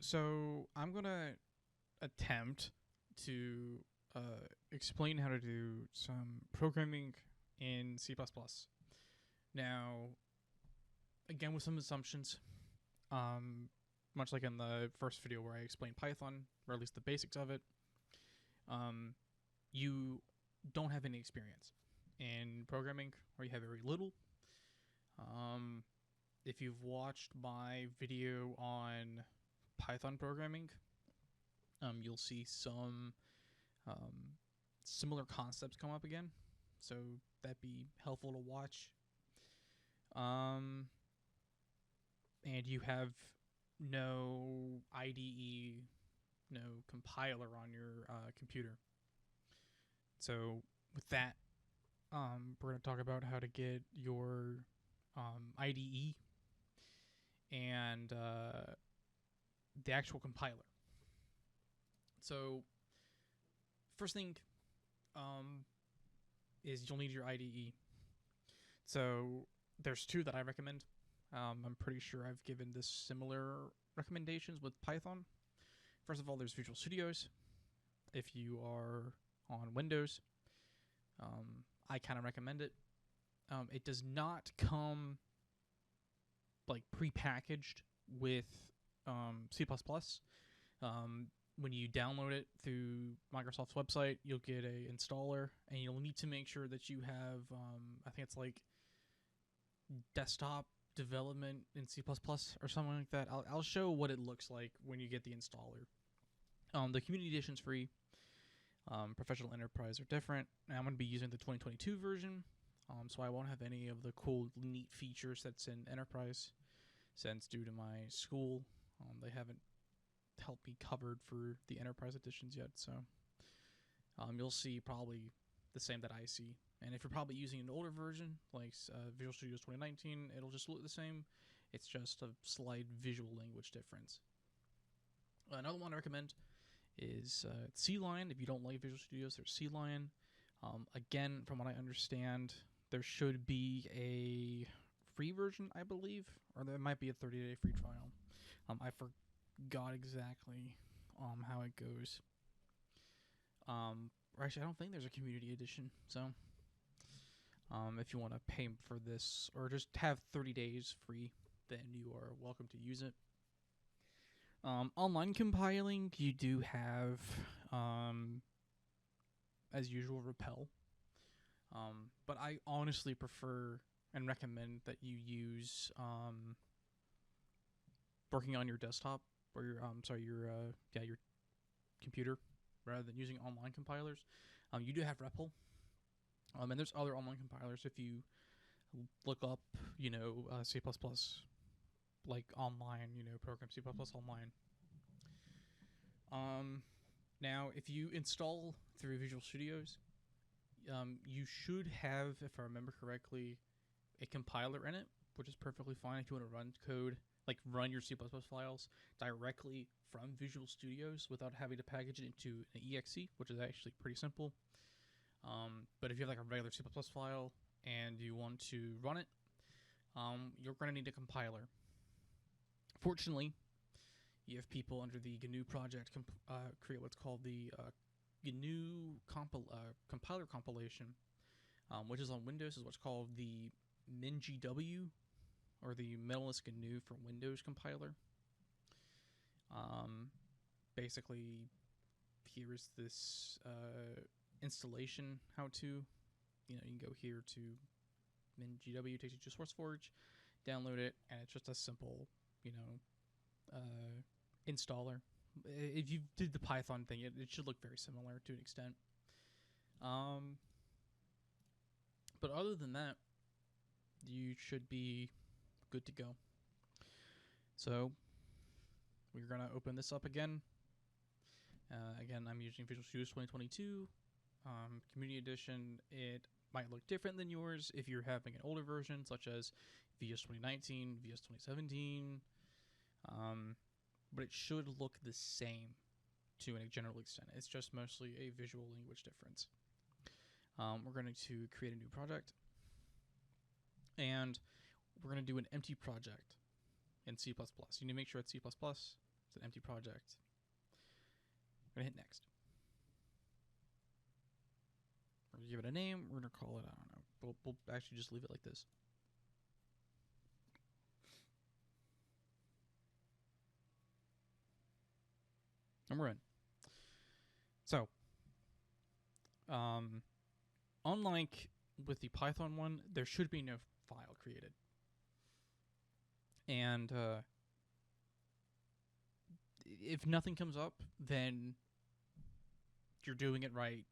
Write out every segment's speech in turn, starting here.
So I'm gonna attempt to explain how to do some programming in C++. Now, again with some assumptions, much like in the first video where I explained Python, or at least the basics of it, you don't have any experience in programming, or you have very little. If you've watched my video on Python programming, you'll see some similar concepts come up again, so that'd be helpful to watch. And you have no IDE, no compiler on your computer. So with that, we're going to talk about how to get your IDE and the actual compiler. So first thing is you'll need your IDE. So there's two that I recommend. I'm pretty sure I've given this similar recommendations with Python. First of all, there's Visual Studios. If you are on Windows, I kind of recommend it. It does not come like prepackaged with C++. When you download it through Microsoft's website, you'll get a installer, and you'll need to make sure that you have, I think it's like desktop development in C++ or something like that. I'll show what it looks like when you get the installer. The Community Edition's free. Professional Enterprise are different. And I'm going to be using the 2022 version, so I won't have any of the cool, neat features that's in Enterprise, since due to my school, they haven't helped me covered for the Enterprise editions yet. So you'll see probably the same that I see. And if you're probably using an older version, like Visual Studios 2019, it'll just look the same. It's just a slight visual language difference. Another one I recommend is C-Line. If you don't like Visual Studios, there's C-Line. Again, from what I understand, there should be a free version, I believe, or there might be a 30-day free trial. I forgot exactly how it goes. Or actually, I don't think there's a community edition, so if you want to pay for this or just have 30 days free, then you are welcome to use it. Online compiling, you do have, as usual, Repel. But I honestly prefer and recommend that you use working on your desktop or your computer rather than using online compilers. You do have REPL. And there's other online compilers. If you look up, C++, like online, program C++ online. Now, if you install through Visual Studios, you should have, if I remember correctly, a compiler in it, which is perfectly fine if you want to run code, like run your C++ files directly from Visual Studios without having to package it into an exe, which is actually pretty simple. But if you have like a regular C++ file and you want to run it, you're going to need a compiler. Fortunately, you have people under the GNU project create what's called the GNU compiler compilation, which is on Windows, is what's called the MinGW, or the Minimalist GNU for Windows compiler. Basically, here is this installation how-to. You can go here to MinGW, takes you to SourceForge, download it, and it's just a simple, installer. If you did the Python thing, it should look very similar to an extent. But other than that, you should be good to go. So we're going to open this up again. Again, I'm using Visual Studios 2022. Community Edition, it might look different than yours if you're having an older version, such as VS 2019, VS 2017. But it should look the same to a general extent. It's just mostly a visual language difference. We're going to create a new project, and we're going to do an empty project in C++. You need to make sure it's C++. It's an empty project. We're going to hit next. We're going to give it a name. We're going to call it, I don't know. We'll actually just leave it like this. And we're in. So, unlike with the Python one, there should be no file created. And if nothing comes up, then you're doing it right.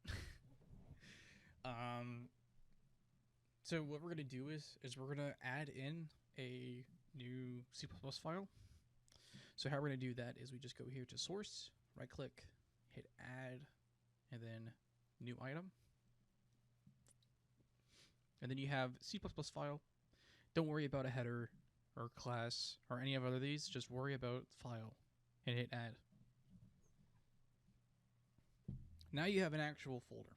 So what we're going to do is we're going to add in a new Superplus file. So how we're going to do that is we just go here to source, right click, hit add, and then new item. And then you have C++ file. Don't worry about a header or class or any of other these. Just worry about file and hit add. Now you have an actual folder.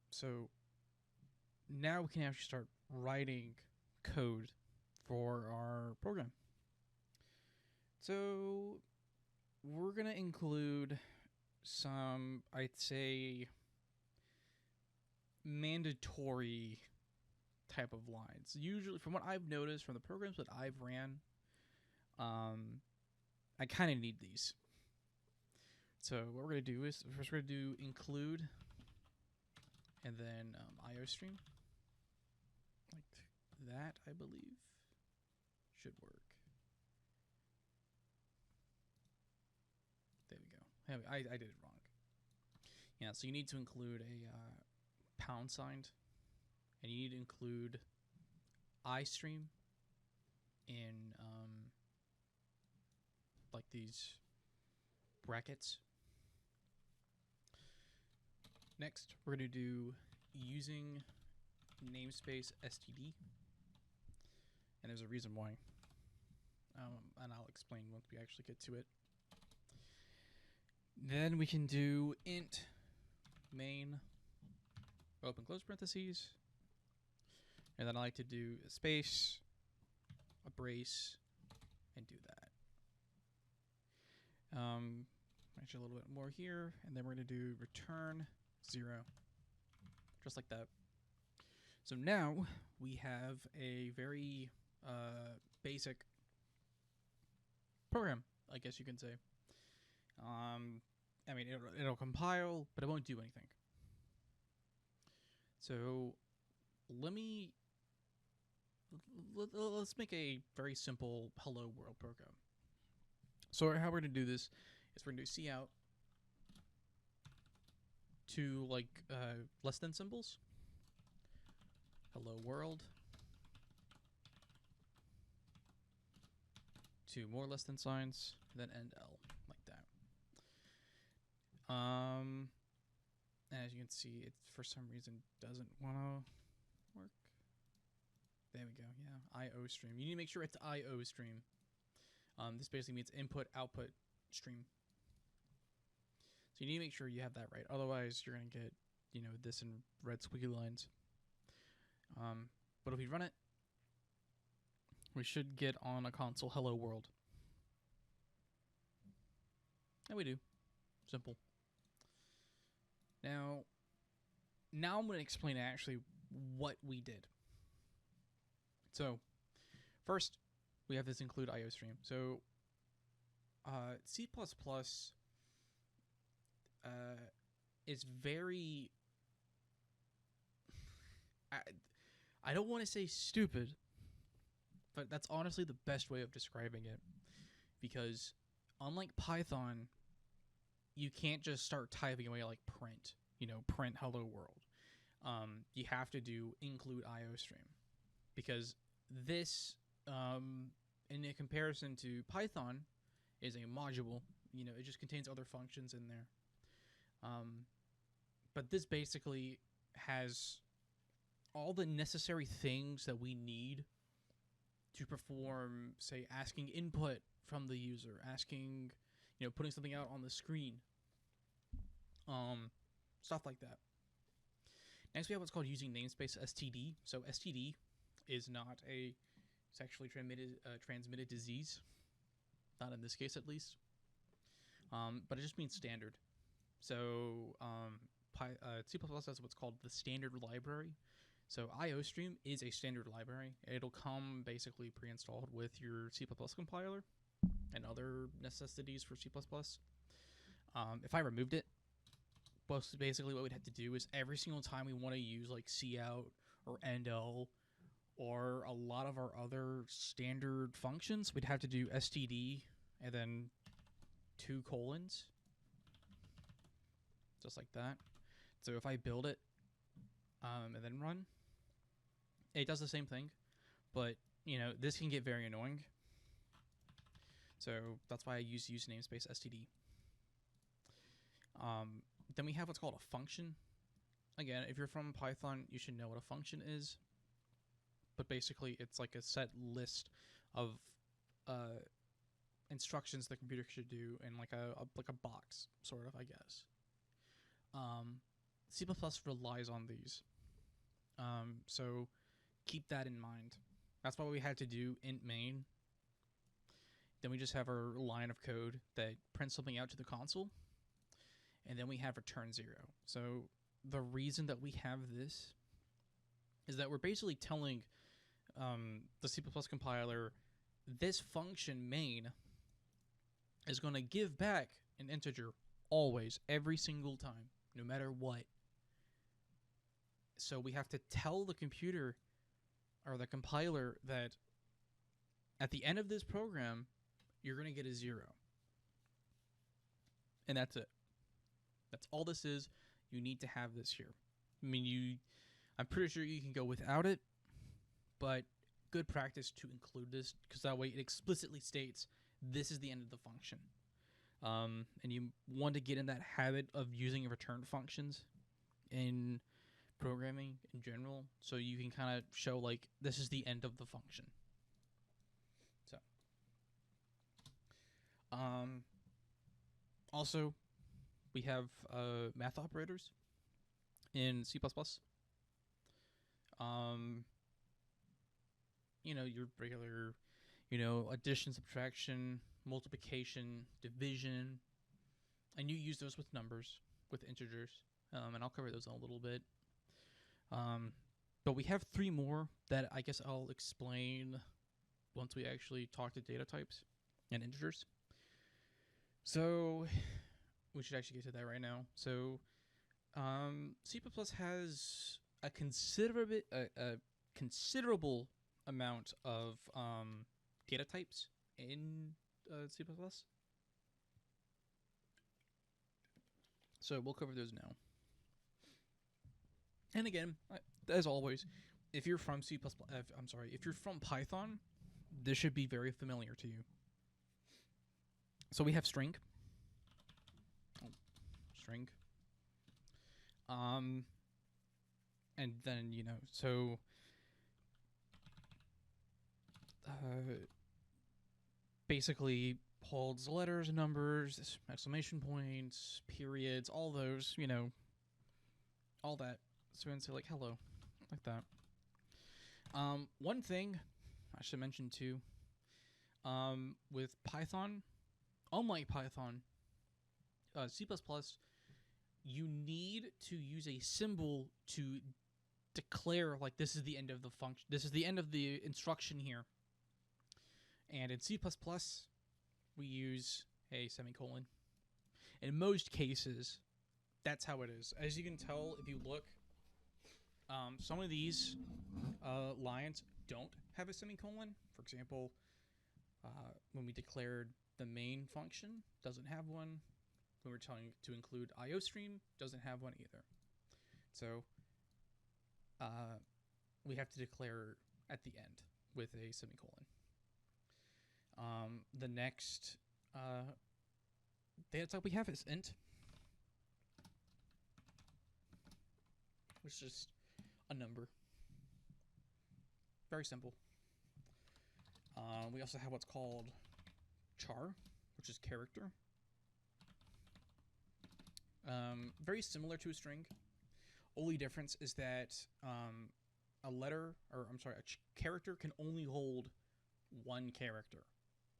So now we can actually start writing code for our program. So we're going to include some, I'd say, mandatory type of lines. Usually, from what I've noticed from the programs that I've ran, I kind of need these. So what we're going to do is, first we're going to do include, and then IOStream. Like that, I believe. Should work. There we go. I did it wrong. Yeah, so you need to include a pound sign, and you need to include iStream in like these brackets. Next, we're going to do using Namespace Std, and there's a reason why, and I'll explain once we actually get to it. Then we can do int main open close parentheses, and then I like to do a space, a brace, and do that. Actually a little bit more here, and then we're going to do return 0, just like that. So now we have a very basic program, I guess you can say. I mean, it'll compile, but it won't do anything. So let's make a very simple hello world program. So how we're going to do this is we're going to do cout to like less than symbols. Hello world. To more less than signs, and then end L, like that. And as you can see, it for some reason doesn't want to work. There we go. Yeah, IO stream. You need to make sure it's IO stream. This basically means input output stream. So you need to make sure you have that right. Otherwise, you're gonna get this in red squiggly lines. But if we run it, we should get on a console hello world. And we do. Simple. Now I'm going to explain actually what we did. So first, we have this include IOStream. So C++ is very... I don't want to say stupid, but that's honestly the best way of describing it. Because unlike Python, you can't just start typing away like print, print hello world. You have to do include IOStream. Because this, in a comparison to Python, is a module. It just contains other functions in there. But this basically has all the necessary things that we need to perform, say, asking input from the user, asking, putting something out on the screen, stuff like that. Next, we have what's called using Namespace Std. So Std is not a sexually transmitted disease. not in this case at least. But it just means standard. So C++ has what's called the standard library. So IOStream is a standard library. It'll come basically pre-installed with your C++ compiler and other necessities for C++. If I removed it, basically what we'd have to do is every single time we want to use like cout or endl or a lot of our other standard functions, we'd have to do std and then 2 colons, just like that. So if I build it and then run, it does the same thing, but you know, this can get very annoying. So that's why I use namespace std. Then we have what's called a function. Again, if you're from Python, you should know what a function is. But basically, it's like a set list of instructions the computer should do in like a box, sort of, I guess. C++ relies on these. So keep that in mind. That's what we had to do int main. Then we just have our line of code that prints something out to the console. And then we have return 0. So the reason that we have this is that we're basically telling the C++ compiler, this function main is going to give back an integer always, every single time, no matter what. So we have to tell the computer or the compiler that at the end of this program, you're going to get a 0. And that's it. That's all this is. You need to have this here. I mean, I'm pretty sure you can go without it, but good practice to include this, because that way it explicitly states this is the end of the function. And you want to get in that habit of using return functions in programming in general, so you can kind of show like this is the end of the function. So, also, we have math operators in C++. You know, your regular, you know, addition, subtraction, multiplication, division, and you use those with numbers, with integers, and I'll cover those in a little bit. But we have 3 more that I guess I'll explain once we actually talk to data types and integers. So we should actually get to that right now. So C++ has a considerable amount of data types in C++. So we'll cover those now. And again, as always, if you're from if you're from Python, this should be very familiar to you. So we have string. And then, you know, so basically holds letters, numbers, exclamation points, periods, all those, you know, all that. So we can say like hello, like that. One thing I should mention too, with Python, unlike Python, C++, you need to use a symbol to declare like this is the end of the function. This is the end of the instruction here. And in C++, we use a semicolon. In most cases, that's how it is. As you can tell, if you look, some of these lines don't have a semicolon. For example, when we declared the main function, doesn't have one. When we're telling to include IOStream, doesn't have one either. So we have to declare at the end with a semicolon. The next data type we have is int, which is just a number. Very simple. We also have what's called char, which is character. Very similar to a string. Only difference is that a character can only hold one character.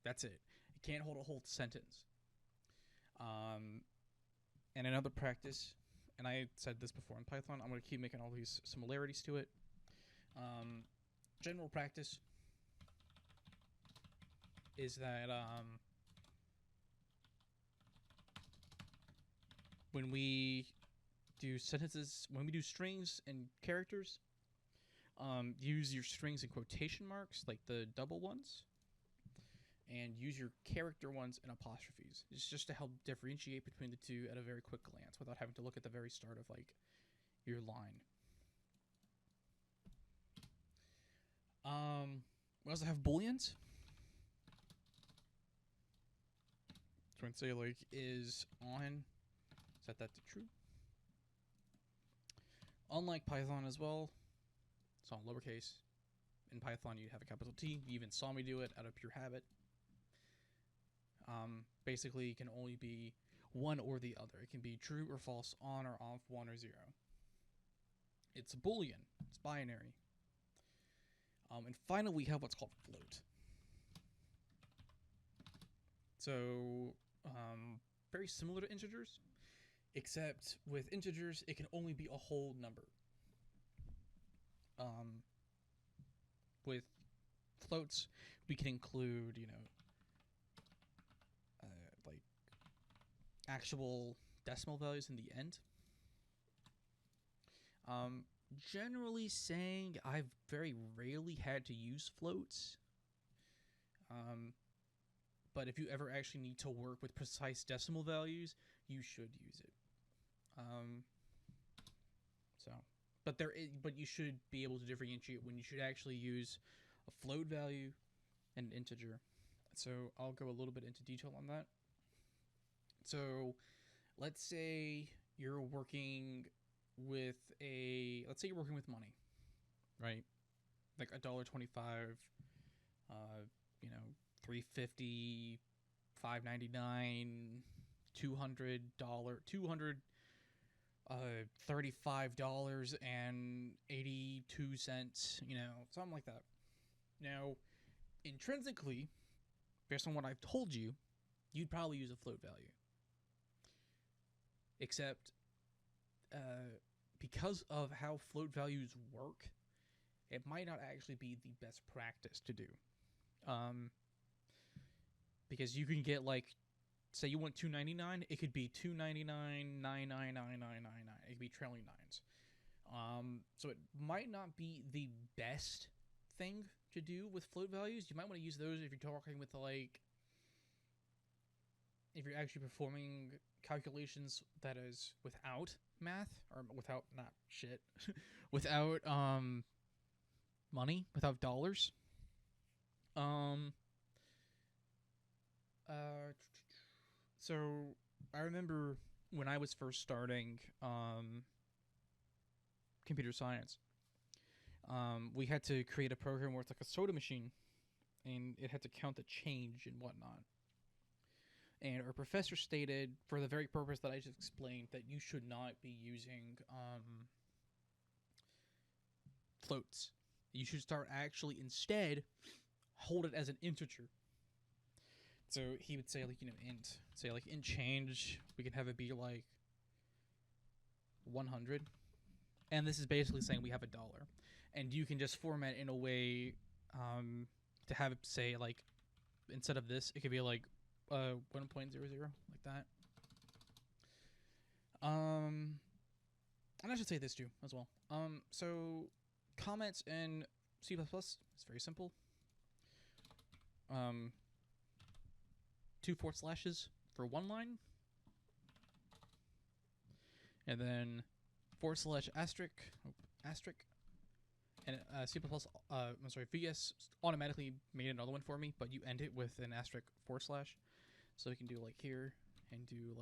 That's it. It can't hold a whole sentence. And another practice, and I said this before in Python, I'm going to keep making all these similarities to it. General practice is that when we do sentences, when we do strings and characters, use your strings in quotation marks, like the double ones, and use your character ones in apostrophes. It's just to help differentiate between the two at a very quick glance without having to look at the very start of like your line. We also have booleans. So I'm going to say like is on, set that to true. Unlike Python as well, it's all lowercase. In Python, you have a capital T. You even saw me do it out of pure habit. Basically, it can only be one or the other. It can be true or false, on or off, 1 or 0. It's a Boolean. It's binary. And finally, we have what's called float. So, very similar to integers, except with integers, it can only be a whole number. With floats, we can include, like actual decimal values in the end. Generally saying, I've very rarely had to use floats. But if you ever actually need to work with precise decimal values, you should use it. But you should be able to differentiate when you should actually use a float value and an integer. So I'll go a little bit into detail on that. So let's say you're working with money, right? Like $1.25, $3.50, $5.99, $35.82, something like that. Now, intrinsically, based on what I've told you, you'd probably use a float value. Except, because of how float values work, it might not actually be the best practice to do. Because you can get say you want $2.99, it could be $2.99,999,999. It could be trailing nines. So it might not be the best thing to do with float values. You might want to use those if you're talking with if you're actually performing calculations that is without math, or without without money, without dollars. So I remember when I was first starting computer science, we had to create a program where it's like a soda machine, and it had to count the change and whatnot. And our professor stated, for the very purpose that I just explained, that you should not be using floats. You should start actually instead hold it as an integer. So he would say int. Say int change, we can have it be 100. And this is basically saying we have $1. And you can just format in a way to have it say instead of this, it could be 1.00, like that. And I should say this too as well. So comments in C++ is very simple. 2 forward slashes for one line, and then / asterisk, and C++, VS automatically made another one for me, but you end it with an asterisk /. So you can do here and do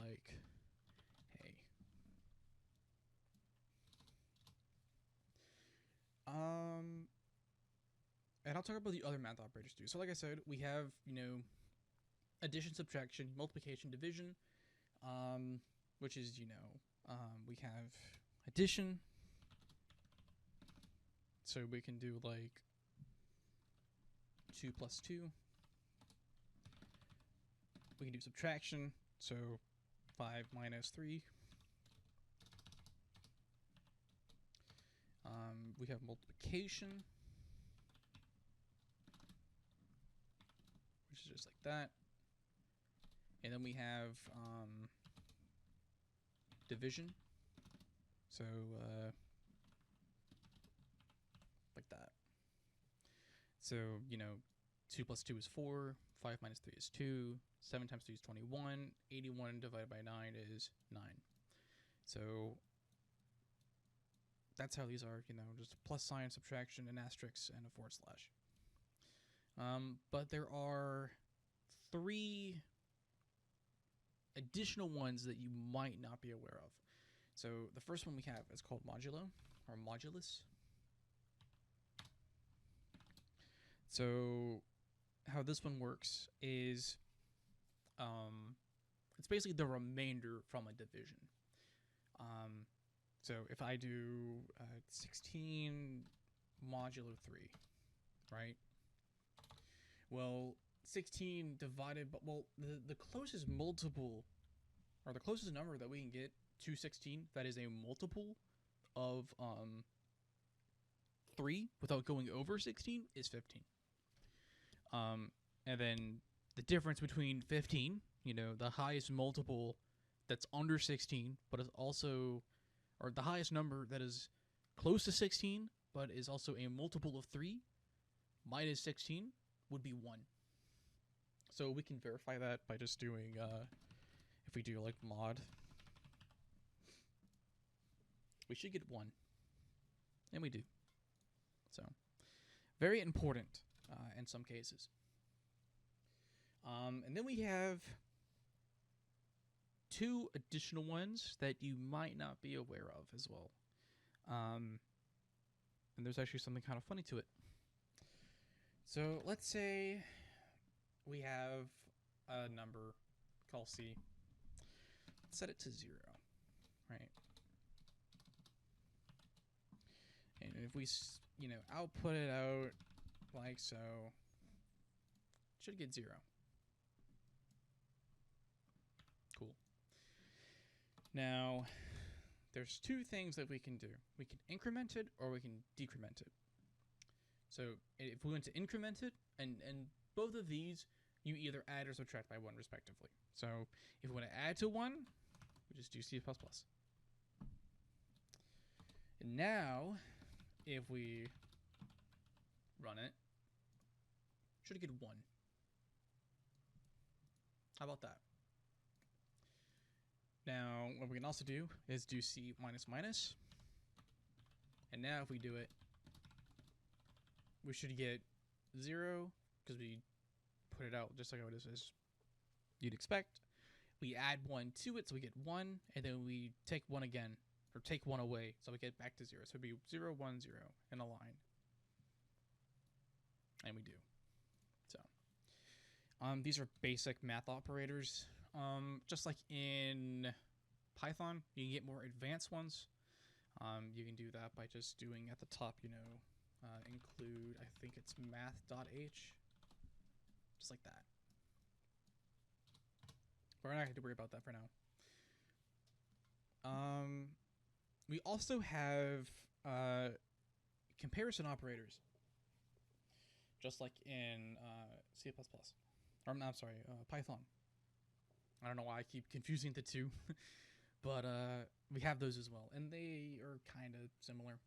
hey. And I'll talk about the other math operators too. So like I said, we have, addition, subtraction, multiplication, division, which is, we have addition. So we can do 2 + 2. we can do subtraction. So 5 minus 3. We have multiplication, which is just like that. And then we have division. So like that. So, 2 plus 2 is 4, 5 minus 3 is 2, 7 times 3 is 21, 81 divided by 9 is 9. So that's how these are, just a plus sign, subtraction, an asterisk, and a forward slash. But there are 3 additional ones that you might not be aware of. So the first one we have is called Modulo, or Modulus. So how this one works is it's basically the remainder from a division. So if I do 16 modulo 3, right? Well, 16 divided by, the closest multiple, or the closest number that we can get to 16 that is a multiple of 3 without going over 16 is 15. And then the difference between 15, the highest multiple that's under 16, but is also, or the highest number that is close to 16, but is also a multiple of 3, minus 16 would be 1. So we can verify that by just doing, if we do like mod, we should get 1. And we do. So, very important in some cases. And then we have 2 additional ones that you might not be aware of as well. And there's actually something kind of funny to it. So let's say we have a number called C. Let's set it to 0, right? And if we, output it out like so, should get 0. Cool. Now, there's 2 things that we can do. We can increment it or we can decrement it. So if we want to increment it, and both of these, you either add or subtract by 1 respectively. So if we want to add to 1, we just do C++. And now, if we run it, should get 1. How about that? Now, what we can also do is do C minus minus. And now if we do it, we should get 0, because we put it out just like how it is as you'd expect. We add 1 to it, so we get 1, and then we take 1 again, or take 1 away, so we get back to 0. So it'd be 0, 1, 0 in a line. And we do. So these are basic math operators. Just like in Python, you can get more advanced ones. You can do that by just doing at the top, include, I think it's math.h, just like that. But we're not going to worry about that for now. We also have comparison operators, just like in C++. Or, I'm sorry, Python. I don't know why I keep confusing the 2, but we have those as well, and they are kind of similar.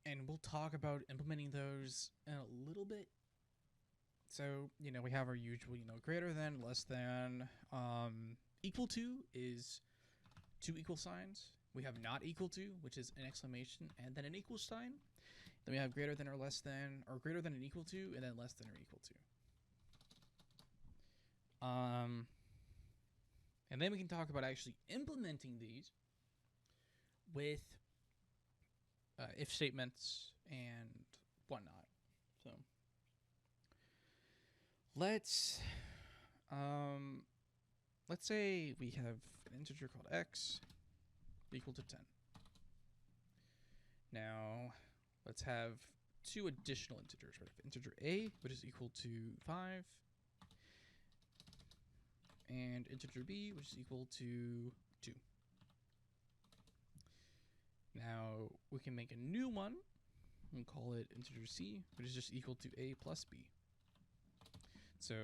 And we'll talk about implementing those in a little bit. So, we have our usual, greater than, less than. Equal to is 2 equal signs. We have not equal to, which is an exclamation, and then an equal sign. Then we have greater than or less than, or greater than and equal to, and then less than or equal to. And then we can talk about actually implementing these with if statements and whatnot. So let's say we have an integer called x equal to 10. Now let's have two additional integers. Right? Integer a, which is equal to 5, and integer b, which is equal to 2. Now we can make a new one and call it integer c, which is just equal to a plus b. So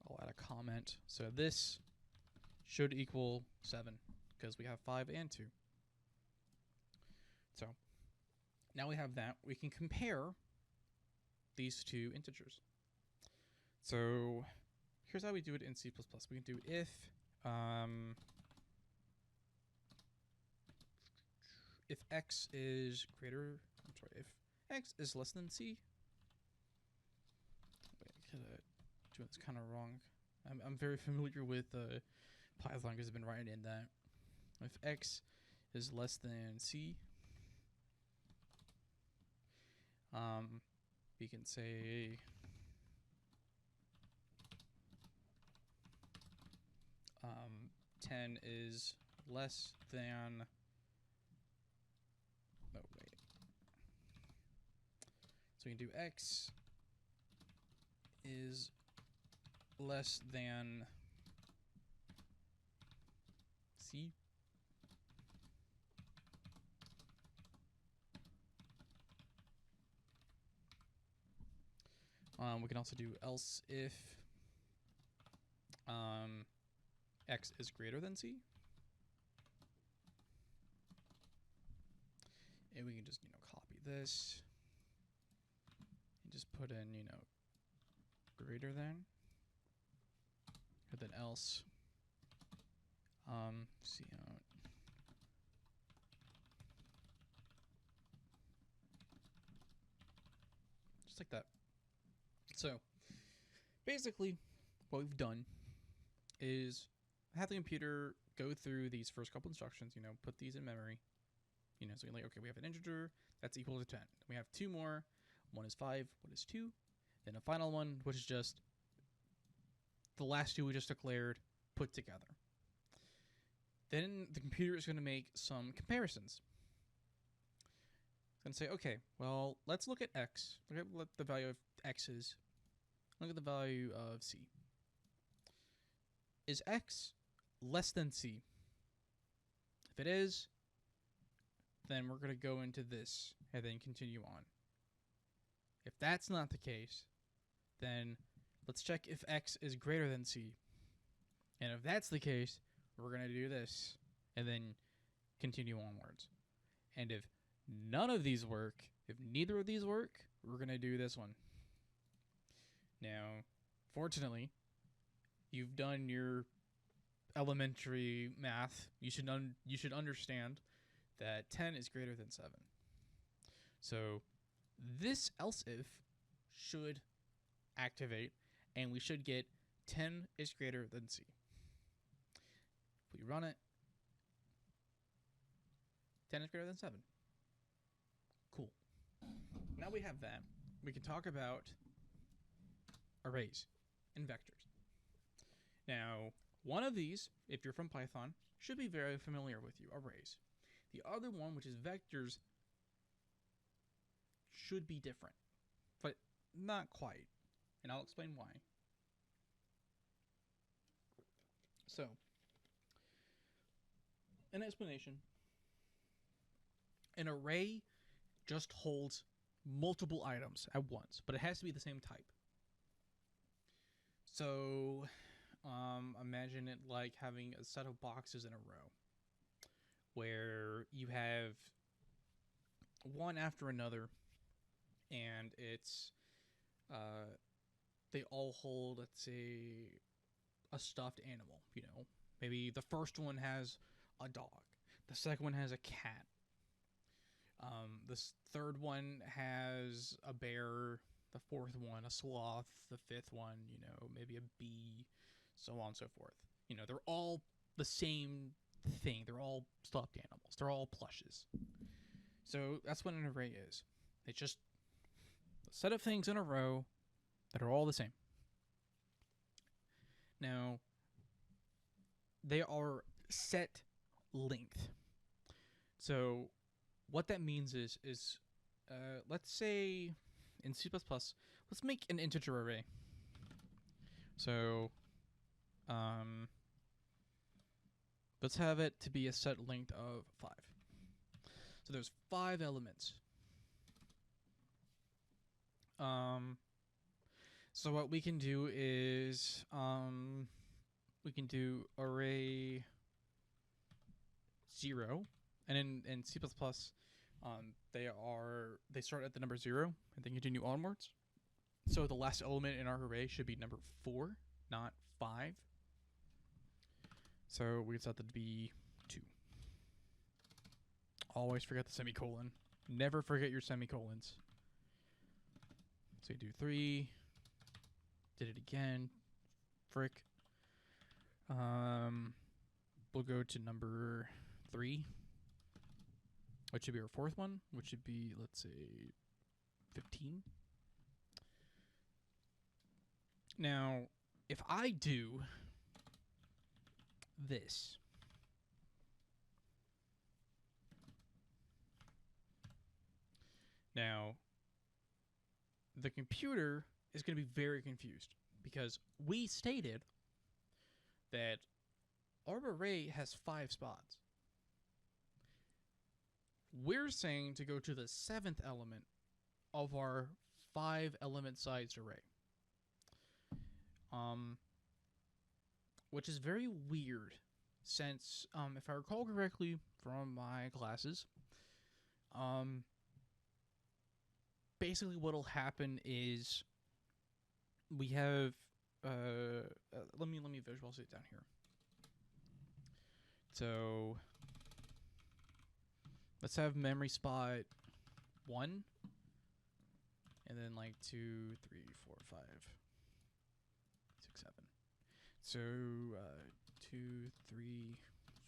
I'll add a comment. So this should equal 7 because we have 5 and 2. So now we have that. We can compare these two integers. So here's how we do it in C++. We can do if x is greater, if x is less than c. Wait, doing this kind of wrong. I'm very familiar with Python because I've been writing in that. If x is less than c, we can say um, 10 is less than, no, wait. So we can do x is less than c. We can also do else if x is greater than c. And we can just, copy this and just put in, greater than, and then else, see out. Just like that. So basically what we've done is have the computer go through these first couple instructions, put these in memory. So you're like, okay, we have an integer that's equal to 10. We have two more. One is 5, one is 2. Then a final one, which is just the last two we just declared put together. Then the computer is going to make some comparisons. It's going to say, okay, well, let's look at x. Look at what the value of x is. Look at the value of c. Is x less than c? If it is, then we're going to go into this and then continue on. If that's not the case, then let's check if x is greater than c. And if that's the case, we're going to do this and then continue onwards. And if none of these work, if neither of these work, we're going to do this one. Now, fortunately, you've done your elementary math. You should understand that 10 is greater than 7. So this else if should activate, and we should get 10 is greater than c. If we run it, 10 is greater than 7. Cool. Now we have that. We can talk about arrays and vectors. Now, one of these, if you're from Python, should be very familiar with you, arrays. The other one, which is vectors, should be different, but not quite. And I'll explain why. So, an explanation. An array just holds multiple items at once, but it has to be the same type. So, imagine it like having a set of boxes in a row, where you have one after another, and it's they all hold, let's say, a stuffed animal. Maybe the first one has a dog, the second one has a cat, the third one has a bear, the fourth one a sloth, the fifth one, maybe a bee, so on and so forth. They're all the same thing. They're all stuffed animals. They're all plushes. So that's what an array is. It's just a set of things in a row that are all the same. Now, they are set length. So what that means is let's say in C++, let's make an integer array. So, let's have it to be a set length of 5. So there's 5 elements. So what we can do is, we can do array 0, and in C++, they start at the number 0 and then continue onwards. So the last element in our array should be number 4, not 5. So we set that to be 2. Always forget the semicolon. Never forget your semicolons. So you do 3. Did it again. Frick. We'll go to number 3, which should be our 4th one, which should be, let's say, 15. Now, if I do this, now the computer is going to be very confused because we stated that our array has 5 spots. We're saying to go to the 7th element of our 5 element sized array. Which is very weird since, if I recall correctly from my classes, basically what'll happen is we have, let me visualize it down here. So let's have memory spot 1, and then like 2, 3, 4, 5, 6, 7. So 2, 3,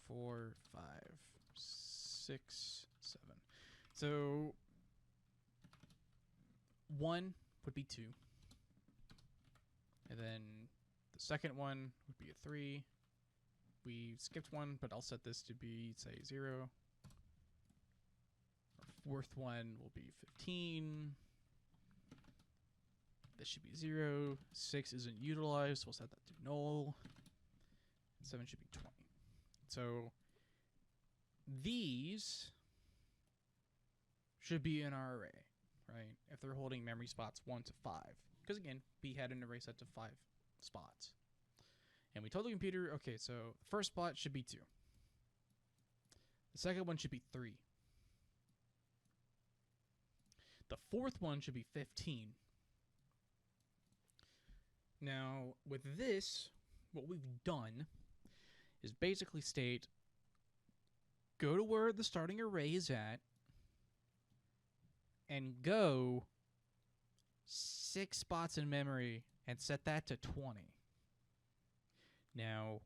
4, 5, 6, 7. So 1 would be 2, and then the second one would be a 3. We skipped 1, but I'll set this to be, say, 0. Our 4th one will be 15. This should be 0. 6 isn't utilized, so we'll set that to null. 7 should be 20. So these should be in our array, right? If they're holding memory spots 1 to 5. Because again, we had an array set to 5 spots. And we told the computer, okay, so the first spot should be 2. The second one should be 3. The 4th one should be 15. Now, with this, what we've done is basically state, go to where the starting array is at, and go 6 spots in memory and set that to 20. Now,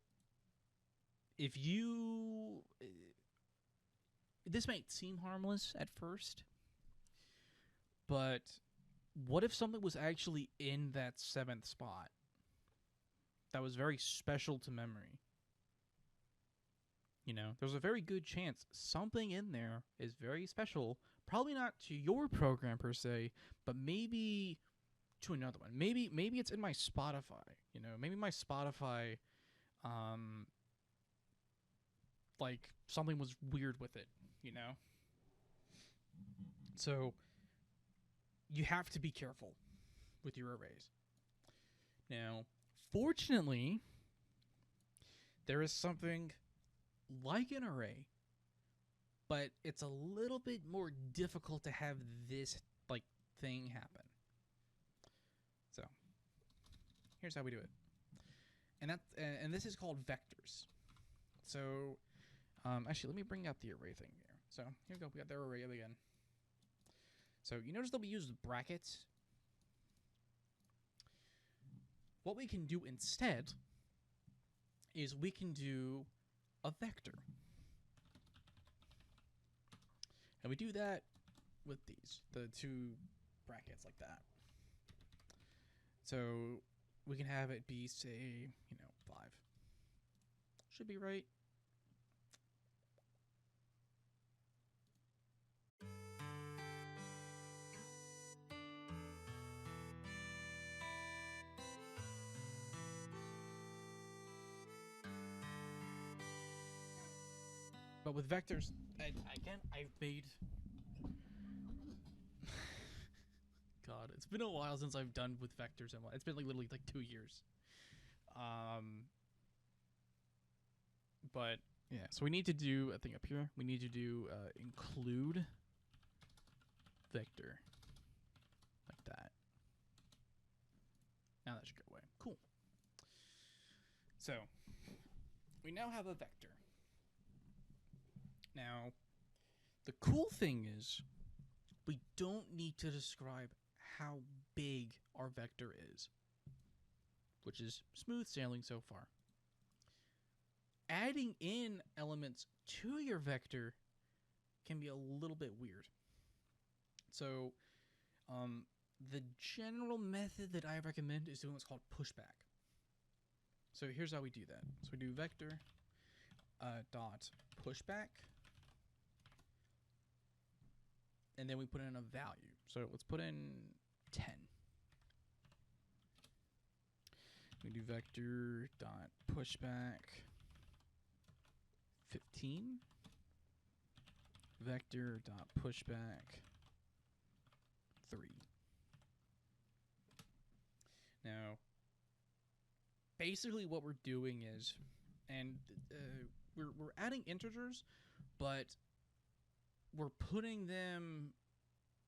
if you... This might seem harmless at first, but what if something was actually in that 7th spot that was very special to memory? You know, there's a very good chance something in there is very special, probably not to your program per se, but maybe to another one. Maybe it's in my Spotify, you know, maybe my Spotify, like something was weird with it, you know? So you have to be careful with your arrays. Now, fortunately, there is something like an array, but it's a little bit more difficult to have this like thing happen. So here's how we do it, and this is called vectors. So actually, let me bring up the array thing here. So here we go. We got the array again. So you notice that we use brackets. What we can do instead is we can do a vector. And we do that with these, the 2 brackets like that. So we can have it be, say, 5. Should be right. But with vectors, again, I've made... God, it's been a while since I've done with vectors. And it's been like literally like 2 years. But yeah, so we need to do, I think up here, we need to do include vector. Like that. Now that should go away. Cool. So, we now have a vector. Now, the cool thing is, we don't need to describe how big our vector is, which is smooth sailing so far. Adding in elements to your vector can be a little bit weird. So, the general method that I recommend is doing what's called pushback. So here's how we do that. So we do vector dot pushback, and then we put in a value. So let's put in 10. We do vector dot pushback 15. Vector dot pushback 3. Now, basically what we're doing is, and we're adding integers, but we're putting them,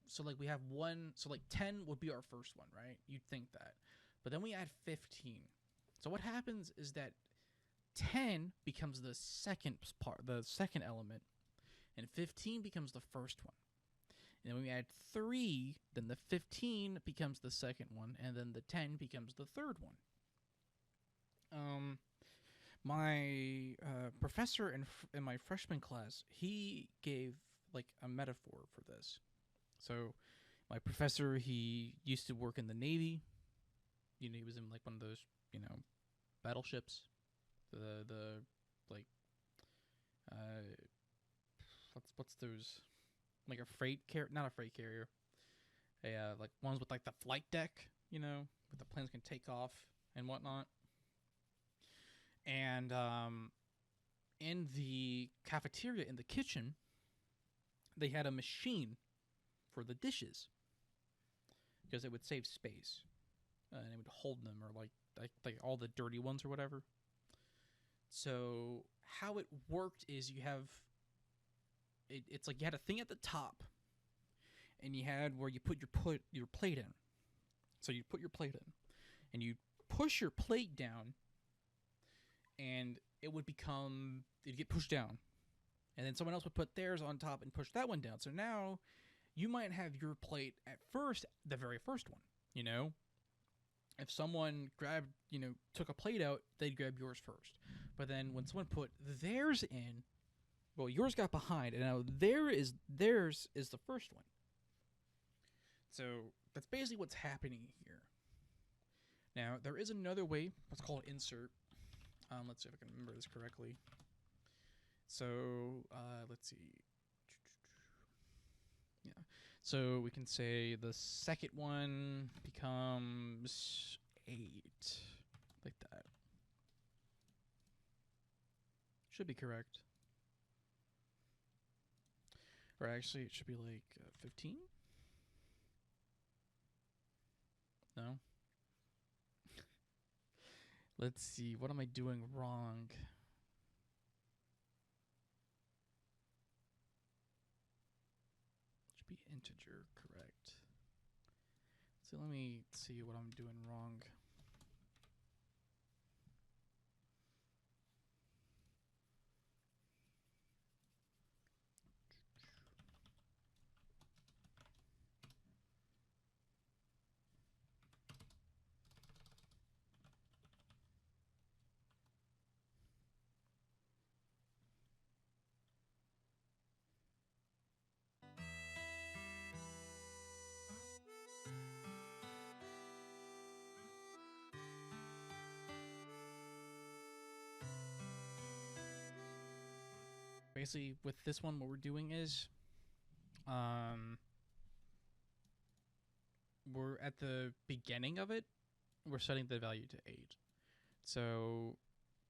so like we have one, so like 10 would be our first one, right? You'd think that. But then we add 15. So what happens is that 10 becomes the second part, the second element, and 15 becomes the first one. And then when we add 3, then the 15 becomes the second one, and then the 10 becomes the third one. My professor in my freshman class, he gave like a metaphor for this. So my professor, he used to work in the Navy. You know, he was in like one of those, you know, battleships. The like what's those, like a freight carrier, not a freight carrier, like ones with like the flight deck, you know, where the planes can take off and whatnot. And in the cafeteria, in the kitchen, they had a machine for the dishes because it would save space, and it would hold them, or like all the dirty ones or whatever. So how it worked is you have, it's like you had a thing at the top, and you had where you put your plate in. So you put your plate in, and you push your plate down, and it'd get pushed down. And then someone else would put theirs on top and push that one down. So now you might have your plate at first, the very first one, you know? If someone took a plate out, they'd grab yours first. But then when someone put theirs in, well, yours got behind, and now theirs is the first one. So that's basically what's happening here. Now, there is another way, what's called insert. Let's see if I can remember this correctly. So, let's see. Yeah. So we can say the second one becomes 8. Like that. Should be correct. Or actually, it should be like 15? No? Let's see. What am I doing wrong? Should be integer, correct. So let me see what I'm doing wrong. Basically, with this one, what we're doing is, we're at the beginning of it, we're setting the value to 8. So,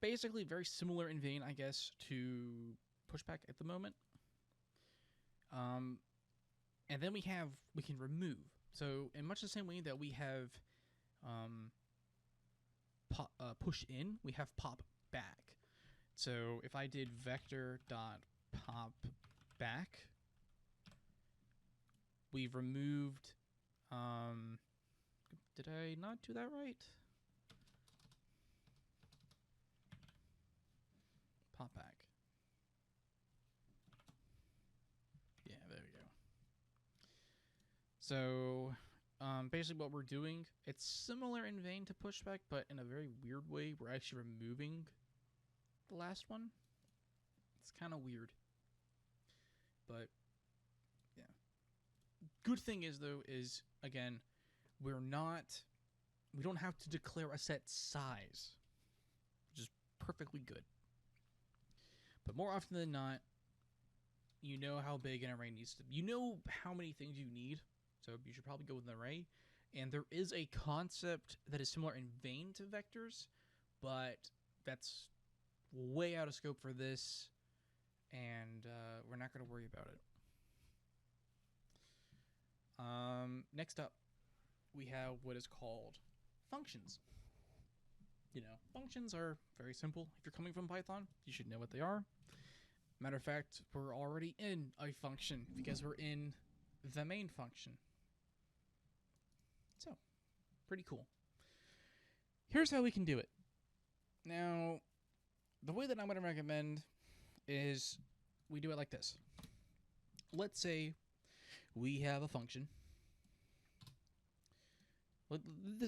basically, very similar in vein, I guess, to pushback at the moment. And then we can remove. So in much the same way that we have push in, we have pop back. So if I did vector dot pop back, we've removed. Did I not do that right? Pop back. Yeah, there we go. So basically what we're doing, it's similar in vein to pushback, but in a very weird way. We're actually removing the last one. It's kind of weird. But yeah. Good thing is though, is again, we don't have to declare a set size, which is perfectly good. But more often than not, you know how big an array needs to be. You know how many things you need, so you should probably go with an array. And there is a concept that is similar in vein to vectors, but that's way out of scope for this, and we're not going to worry about it. Next up, we have what is called functions. You know, functions are very simple. If you're coming from Python, you should know what they are. Matter of fact, we're already in a function because we're in the main function. So, pretty cool. Here's how we can do it. Now, the way that I'm going to recommend is we do it like this. Let's say we have a function.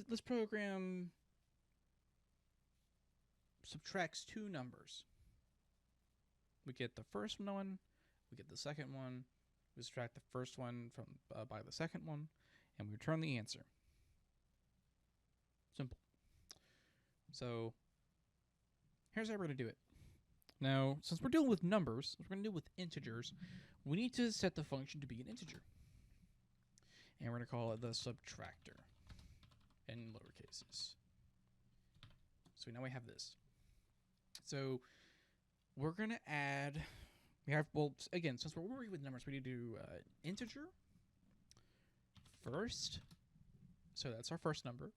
This program subtracts two numbers. We get the first one, we get the second one, we subtract the first one from by the second one, and we return the answer. Simple. So here's how we're going to do it. Now, since we're dealing with numbers, we're going to deal with integers, we need to set the function to be an integer. And we're going to call it the subtractor in lower cases. So now we have this. So we're going to add, well, again, since we're working with numbers, we need to do integer first. So that's our first number.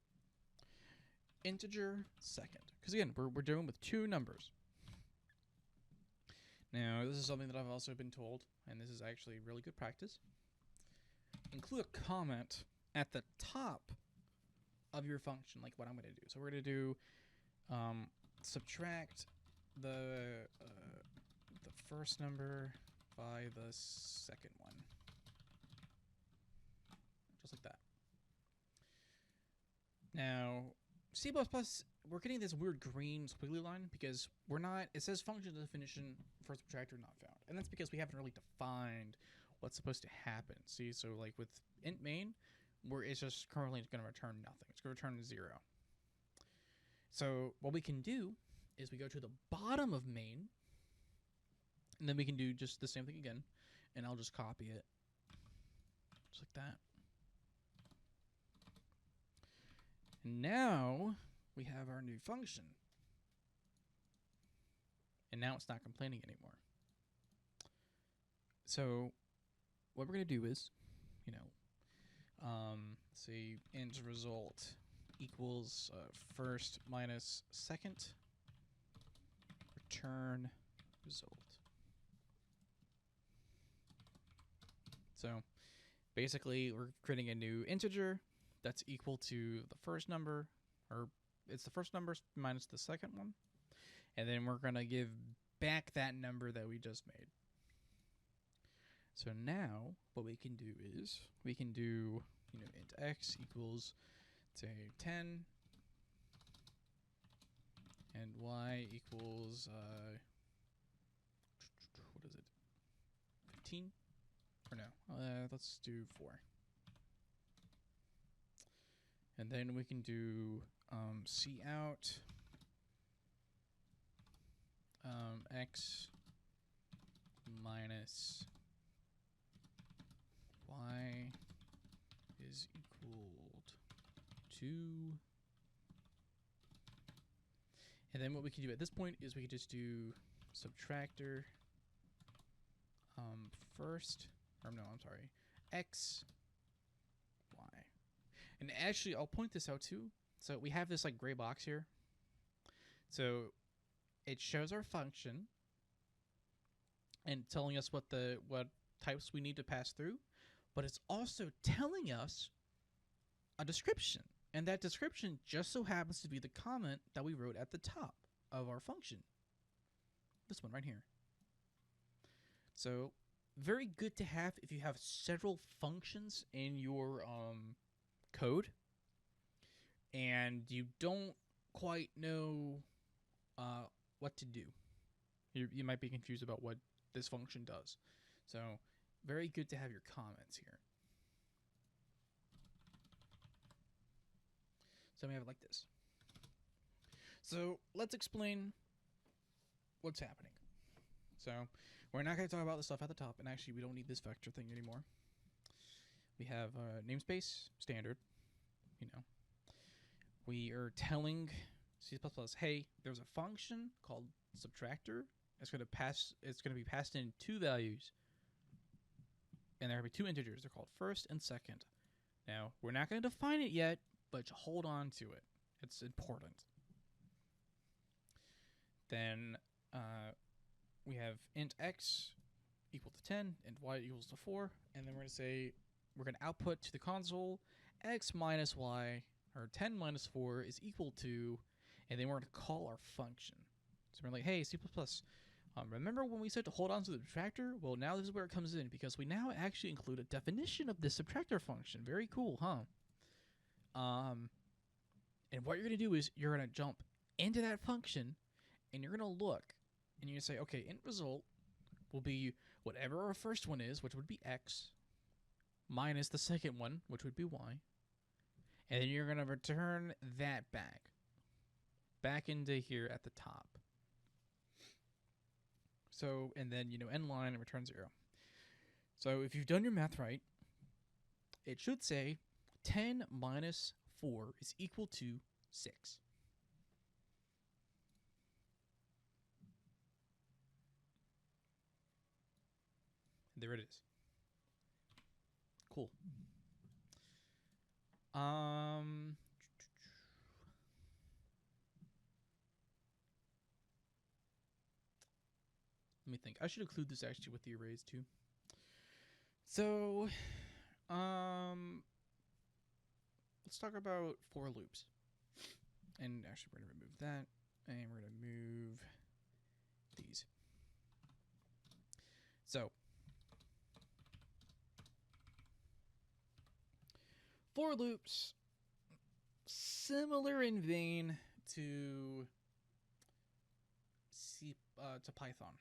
Integer second. Because again, we're dealing with two numbers. Now, this is something that I've also been told, and this is actually really good practice. Include a comment at the top of your function, like what I'm going to do. So we're going to do subtract the first number by the second one. Just like that. Now, C++, we're getting this weird green squiggly line because it says function definition for subtractor not found. And that's because we haven't really defined what's supposed to happen. See, so like with int main, where it's just currently going to return nothing. It's going to return 0. So what we can do is we go to the bottom of main, and then we can do just the same thing again, and I'll just copy it. Just like that. And now we have our new function. And now it's not complaining anymore. So what we're going to do is, say int result equals first minus second, return result. So basically we're creating a new integer that's equal to the first number, or it's the first number minus the second one, and then we're going to give back that number that we just made. So now what we can do is we can do int x equals, say, 10, and y equals what is it, 15, or no, let's do 4. And then we can do cout x minus y is equal to, and then what we can do at this point is we can just do subtractor first, or no, I'm sorry, x, y. And actually, I'll point this out too. So we have this like gray box here. So it shows our function and telling us what types we need to pass through, but it's also telling us a description. And that description just so happens to be the comment that we wrote at the top of our function. This one right here. So very good to have if you have several functions in your code and you don't quite know what to do. You might be confused about what this function does. So very good to have your comments here. So we have it like this. So let's explain what's happening. So we're not going to talk about the stuff at the top, and actually we don't need this vector thing anymore. We have namespace standard. You know, we are telling C++, hey, there's a function called Subtractor. It's going to be passed in two values, and there will be two integers. They're called first and second. Now we're not going to define it yet, but hold on to it. It's important. Then we have int x equal to 10 and y equals to 4, and then we're going to say we're going to output to the console x minus y, or 10 minus 4 is equal to, and then we're going to call our function. So we're like, hey, C++, remember when we said to hold on to the subtractor? Well, now this is where it comes in, because we now actually include a definition of this subtractor function. Very cool, huh? And what you're going to do is you're going to jump into that function, and you're going to look, and you're going to say, okay, int result will be whatever our first one is, which would be x, minus the second one, which would be y. And then you're going to return that back into here at the top. So, and then, end line and return 0. So if you've done your math right, it should say 10 minus 4 is equal to 6. There it is. Cool. Let me think. I should include this actually with the arrays too. So, let's talk about for loops. And actually, we're going to remove that, and we're going to move these. So, for loops, similar in vein to Python.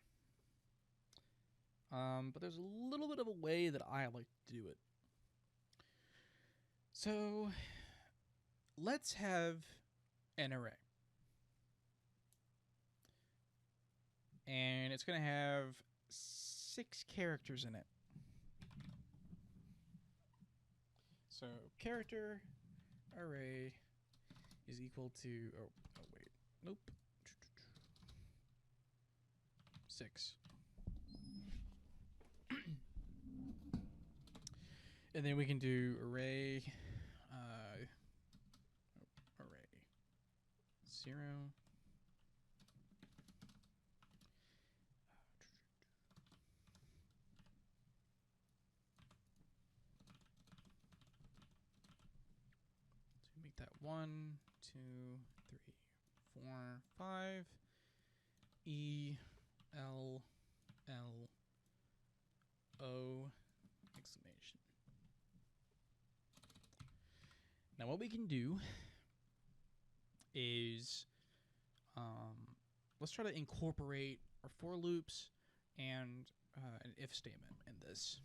But there's a little bit of a way that I like to do it. So let's have an array. And it's going to have 6 characters in it. So character array is equal to, oh wait, nope, 6. And then we can do array 0. So make that 1, 2, 3, 4, 5. E L L O exclamation. Now what we can do is let's try to incorporate our for loops and an if statement in this.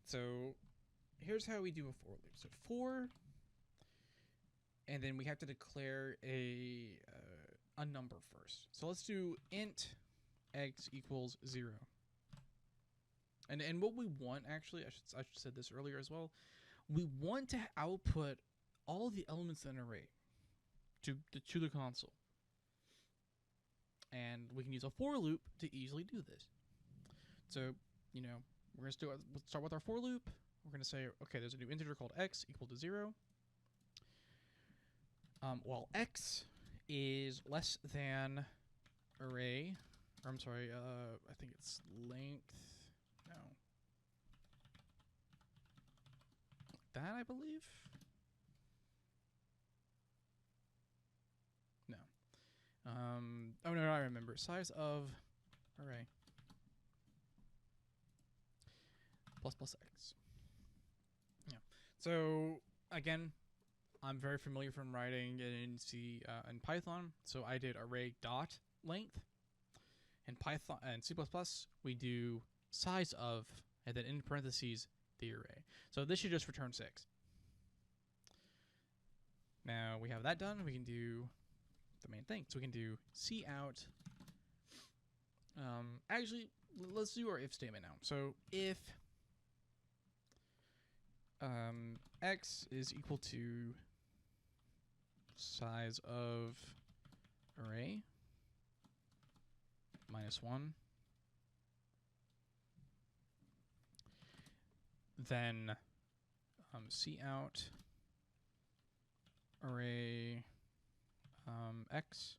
So here's how we do a for loop. So for, and then we have to declare a number first. So let's do int x equals 0. And what we want, actually, I should have said this earlier as well. We want to output all of the elements in an array to the console. And we can use a for loop to easily do this. So, we're going to start with our for loop. We're going to say, okay, there's a new integer called x equal to 0. While x is less than array, or I'm sorry, I think it's length, no. Like that, I believe? No. Oh, no, I remember. Size of array plus x. Yeah. So, again, I'm very familiar from writing in C and Python. So I did array dot length. In Python and C++, we do size of, and then in parentheses, the array. So this should just return 6. Now we have that done. We can do the main thing. So we can do cout. Actually, let's do our if statement now. So if x is equal to size of array -1, then cout array x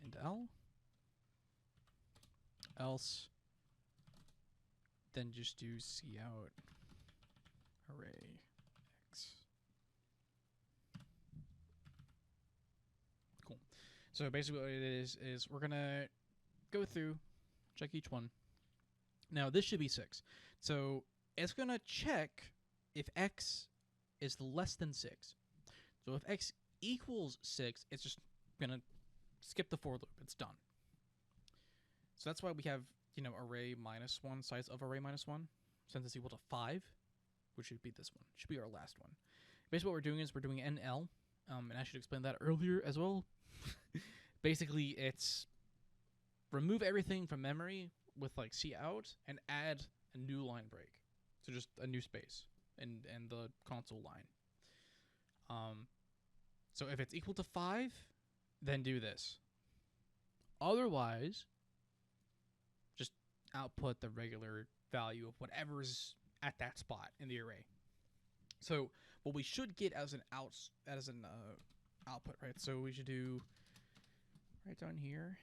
and l, else then just do cout array x. Cool. So basically what it is we're going to go through, check each one. Now this should be 6. So it's going to check if x is less than 6. So if x equals 6, it's just going to skip the for loop. It's done. So that's why we have, array -1, size of array -1, since it's equal to 5, which should be this one. Should be our last one. Basically what we're doing is we're doing NL, and I should explain that earlier as well. Basically, it's remove everything from memory with like cout and add a new line break. So just a new space and the console line. So if it's equal to 5, then do this. Otherwise, just output the regular value of whatever's at that spot in the array. So what we should get as an output, right? So we should do right down here,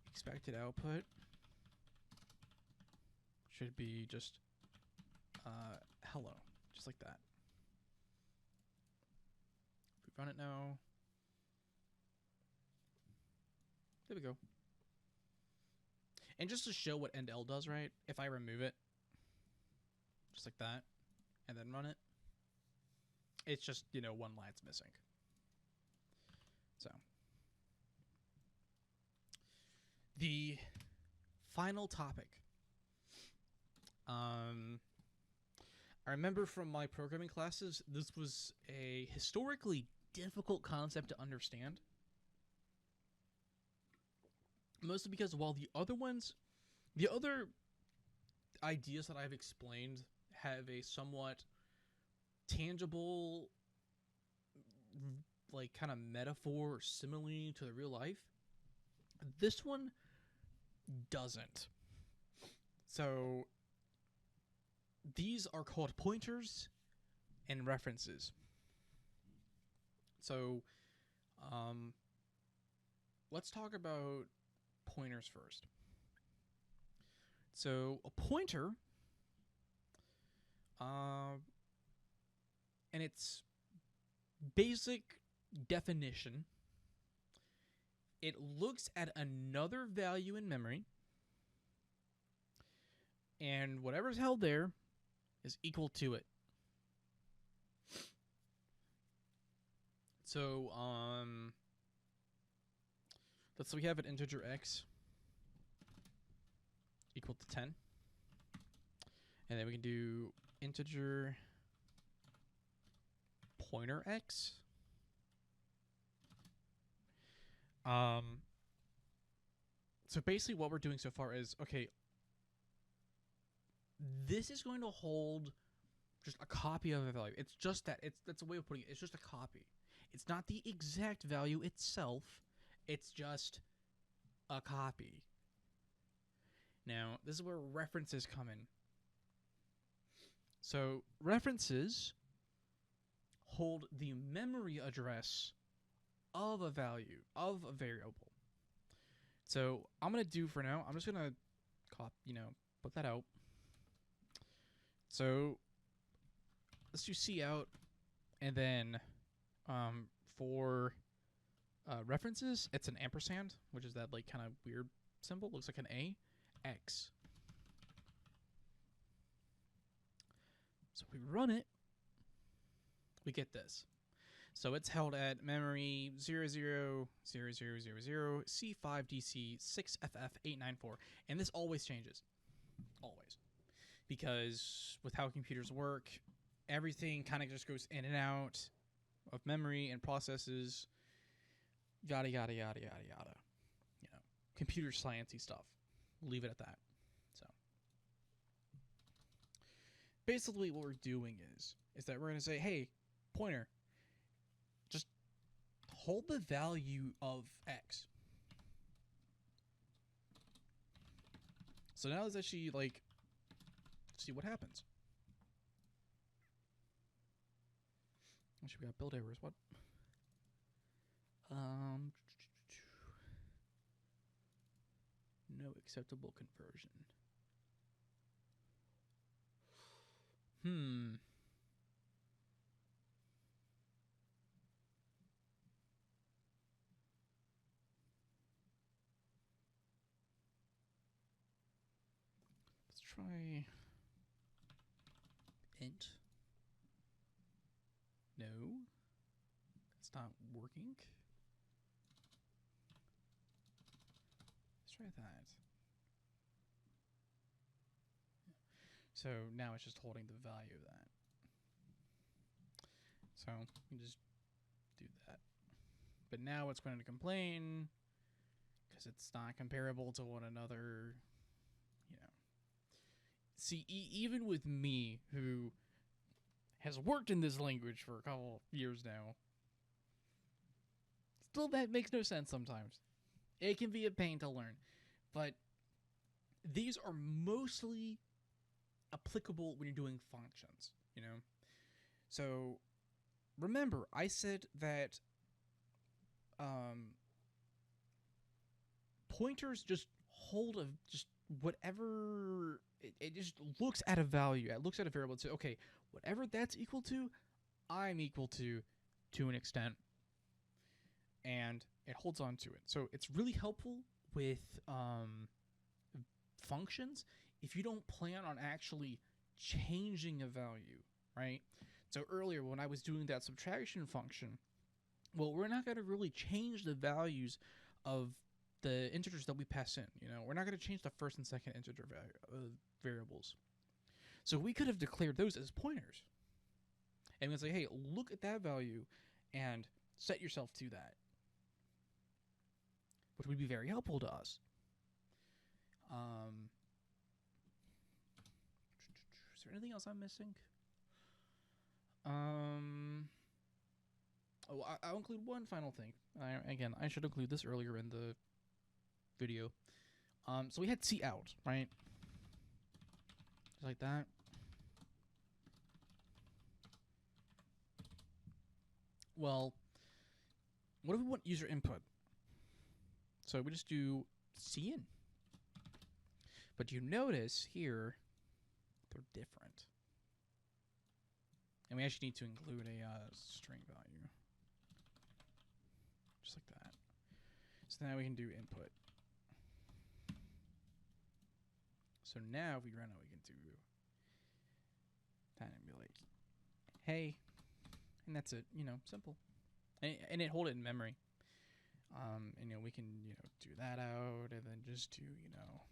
expected output should be just hello, just like that. If we run it now, there we go. And just to show what endl does, right? If I remove it, just like that, and then run it, it's just, one line's missing. So the final topic. I remember from my programming classes, this was a historically difficult concept to understand. Mostly because while the other ideas that I've explained have a somewhat tangible, like kind of metaphor or simile to the real life, this one doesn't. So these are called pointers and references. So let's talk about pointers first. So a pointer, and its basic definition, it looks at another value in memory, and whatever's held there is equal to it. So let's say we have an integer x equal to 10, and then we can do integer pointer x. So basically what we're doing so far is, okay, this is going to hold just a copy of a value. It's just that. That's a way of putting it. It's just a copy. It's not the exact value itself. It's just a copy. Now, this is where references come in. So, references hold the memory address of a value, of a variable. So, I'm going to do for now, I'm just going to put that out. So, let's do C out, and then for references, it's an ampersand, which is that like kind of weird symbol. Looks like an A. X. So if we run it, we get this. So it's held at memory 000000 C5DC 6FF894, and this always changes, always, because with how computers work, everything kind of just goes in and out of memory and processes. Yada yada yada yada yada. You know, computer sciencey stuff. We'll leave it at that. So basically, what we're doing is that we're going to say, hey, pointer, just hold the value of X. So now let's actually like see what happens. Actually, we got build errors. What? No acceptable conversion. Let's try int. No, it's not working. Let's try that. So now it's just holding the value of that. So we just do that. But now it's going to complain because it's not comparable to one another. You know. See, even with me, who has worked in this language for a couple years now, still that makes no sense sometimes. It can be a pain to learn. But these are mostly applicable when you're doing functions, you know? So remember, I said that pointers just hold a just whatever it just looks at a value. It looks at a variable and says, okay, whatever that's equal to, I'm equal to an extent. And it holds on to it. So it's really helpful with functions if you don't plan on actually changing a value, right? So earlier when I was doing that subtraction function, well, we're not going to really change the values of the integers that we pass in. You know, we're not going to change the first and second integer variables. So we could have declared those as pointers. And we say, hey, look at that value and set yourself to that, which would be very helpful to us. Is there anything else I'm missing? I'll include one final thing. Again, I should include this earlier in the video. So we had C out, right? Just like that. Well, what if we want user input? So we just do C in. But you notice here, they're different. And we actually need to include a string value. Just like that. So now we can do input. So now if we run it, we can do that and be like, hey, and that's it, you know, simple. And it hold it in memory. And, you know, we can, you know, do that out and then just do, you know,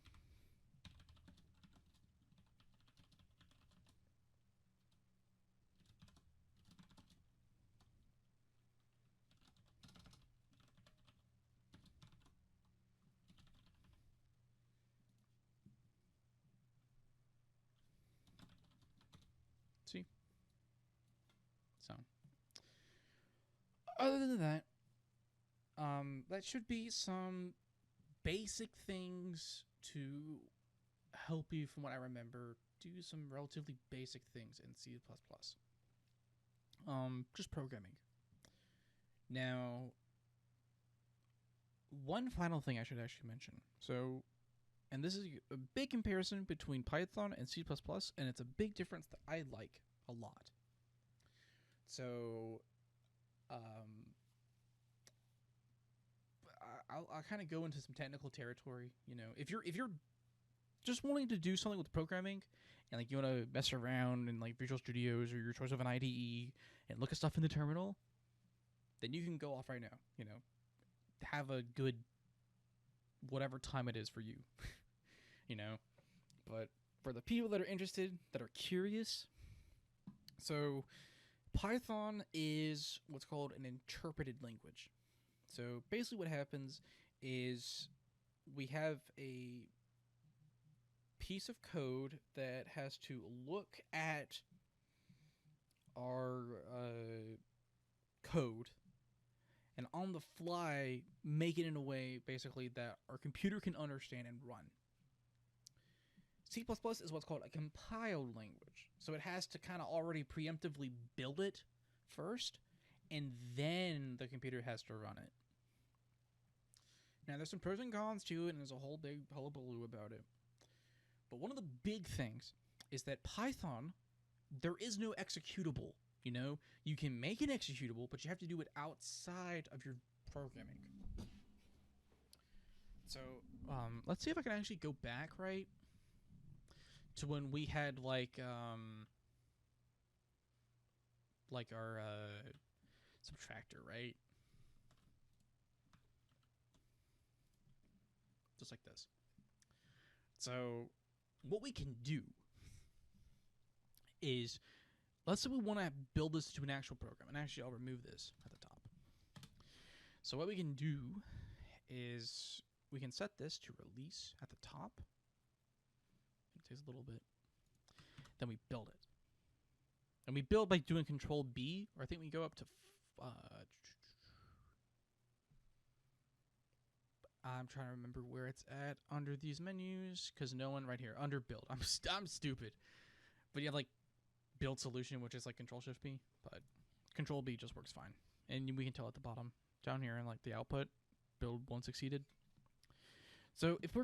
see? So, other than that, that should be some basic things to help you, from what I remember, do some relatively basic things in C++. Just programming. Now, one final thing I should actually mention. So, and this is a big comparison between Python and C++, and it's a big difference that I like a lot. So, I'll kind of go into some technical territory. You know, if you're just wanting to do something with programming, and like you want to mess around in like Visual Studios or your choice of an IDE and look at stuff in the terminal, then you can go off right now. You know, have a good whatever time it is for you. You know, but for the people that are interested, that are curious, so Python is what's called an interpreted language. So basically what happens is we have a piece of code that has to look at our code and on the fly make it in a way basically that our computer can understand and run. C++ is what's called a compiled language. So it has to kind of already preemptively build it first, and then the computer has to run it. Now, there's some pros and cons to it, and there's a whole big hullabaloo about it. But one of the big things is that Python, there is no executable. You know, you can make an executable, but you have to do it outside of your programming. So, let's see if I can actually go back, right, to when we had, like our Subtractor, right? Just like this. So what we can do is, let's say we want to build this to an actual program. And actually, I'll remove this at the top. So what we can do is we can set this to release at the top. It takes a little bit. Then we build it. And we build by doing Control B, or I think we go up to I'm trying to remember where it's at under these menus, because no one right here under build. I'm stupid, but you have like build solution, which is like Control Shift B, but Control B just works fine. And we can tell at the bottom down here in like the output, build 1 succeeded. So if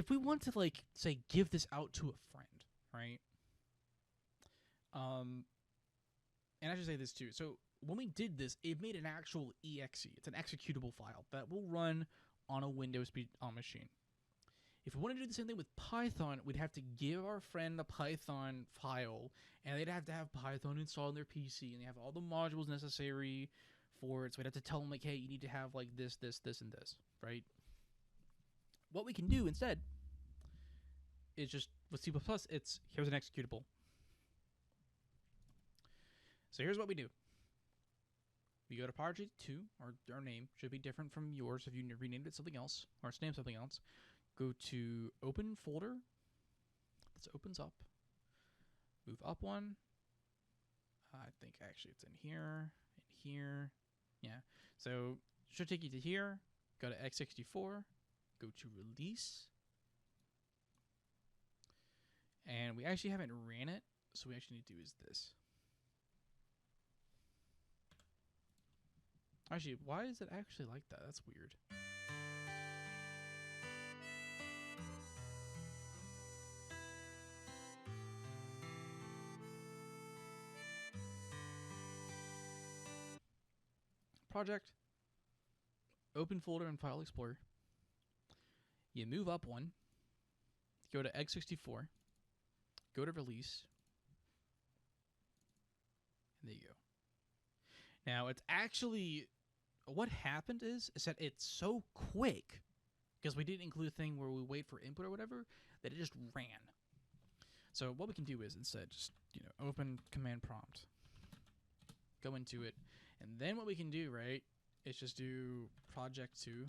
we want to like say give this out to a friend, right? And I should say this too. So when we did this, it made an actual exe. It's an executable file that will run on a Windows machine. If we want to do the same thing with Python, we'd have to give our friend the Python file, and they'd have to have Python installed on their PC, and they have all the modules necessary for it. So we'd have to tell them, like, hey, you need to have like this, this, this, and this, right? What we can do instead is just with C++, it's here's an executable. So here's what we do. We go to project 2, or our name should be different from yours if you renamed it something else, or it's named something else. Go to open folder. This opens up. Move up one. I think actually it's in here, in here. Yeah. So it should take you to here. Go to x64. Go to release. And we actually haven't ran it, so what we actually need to do is this. Actually, why is it actually like that? That's weird. Project. Open folder in File Explorer. You move up one. Go to x64. Go to release. And there you go. Now, it's actually, what happened is that it's so quick, because we didn't include a thing where we wait for input or whatever, that it just ran. So what we can do is instead just, open command prompt. Go into it. And then what we can do, right, is just do project 2.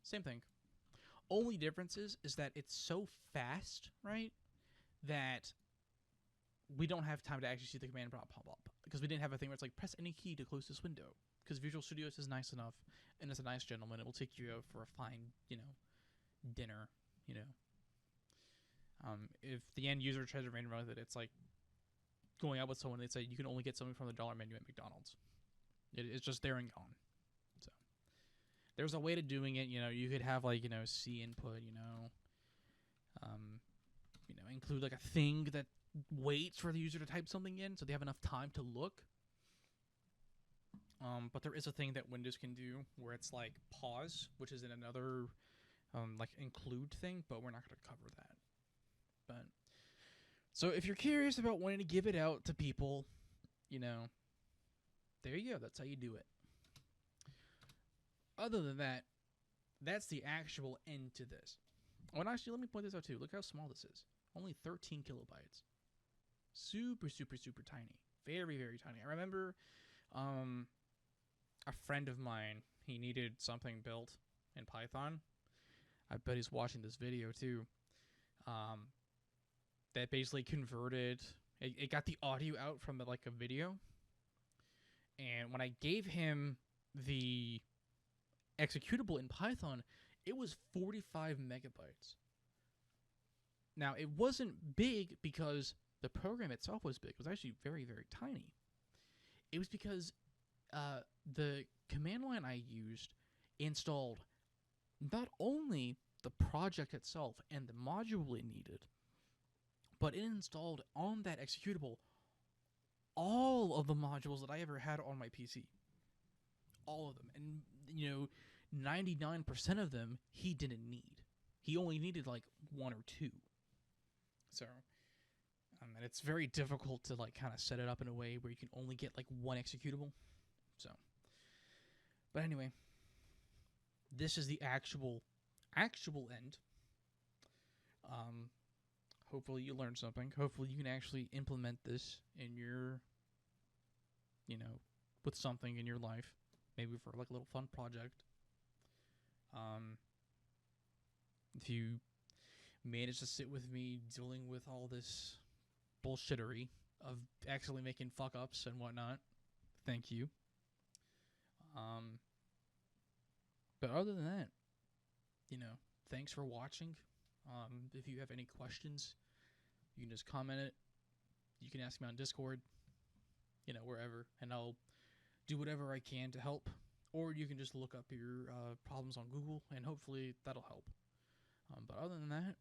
Same thing. Only difference is that it's so fast, right, that we don't have time to actually see the command prompt pop up, because we didn't have a thing where it's like press any key to close this window, because Visual Studios is nice enough and it's a nice gentleman. It will take you out for a fine, dinner, you know. If the end user tries to random run with it, it's like going out with someone. They say you can only get something from the dollar menu at McDonald's. It's just there and gone. So there's a way to doing it. You know, you could have like, you know, C input. Include like a thing that waits for the user to type something in, so they have enough time to look. But there is a thing that Windows can do where it's like pause, which is in another like include thing, but we're not going to cover that. But so if you're curious about wanting to give it out to people, you know, there you go. That's how you do it. Other than that, that's the actual end to this. Oh, and actually, let me point this out too. Look how small this is. Only 13 kilobytes. Super, super, super tiny. Very, very tiny. I remember a friend of mine, he needed something built in Python. I bet he's watching this video too. That basically converted, it got the audio out from like a video. And when I gave him the executable in Python, it was 45 megabytes. Now, it wasn't big because the program itself was big. It was actually very, very tiny. It was because the command line I used installed not only the project itself and the module it needed, but it installed on that executable all of the modules that I ever had on my PC. All of them. And, you know, 99% of them he didn't need. He only needed like one or two. So, and it's very difficult to like kind of set it up in a way where you can only get like one executable. So, but anyway, this is the actual end. Hopefully you learned something. Hopefully you can actually implement this in your, you know, with something in your life, maybe for like a little fun project. If you manage to sit with me dealing with all this bullshittery of actually making fuck ups and whatnot, thank you. But other than that, you know, thanks for watching. If you have any questions, you can just comment it. You can ask me on Discord, you know, wherever, and I'll do whatever I can to help. Or you can just look up your problems on Google, and hopefully that'll help. But other than that,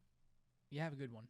you have a good one.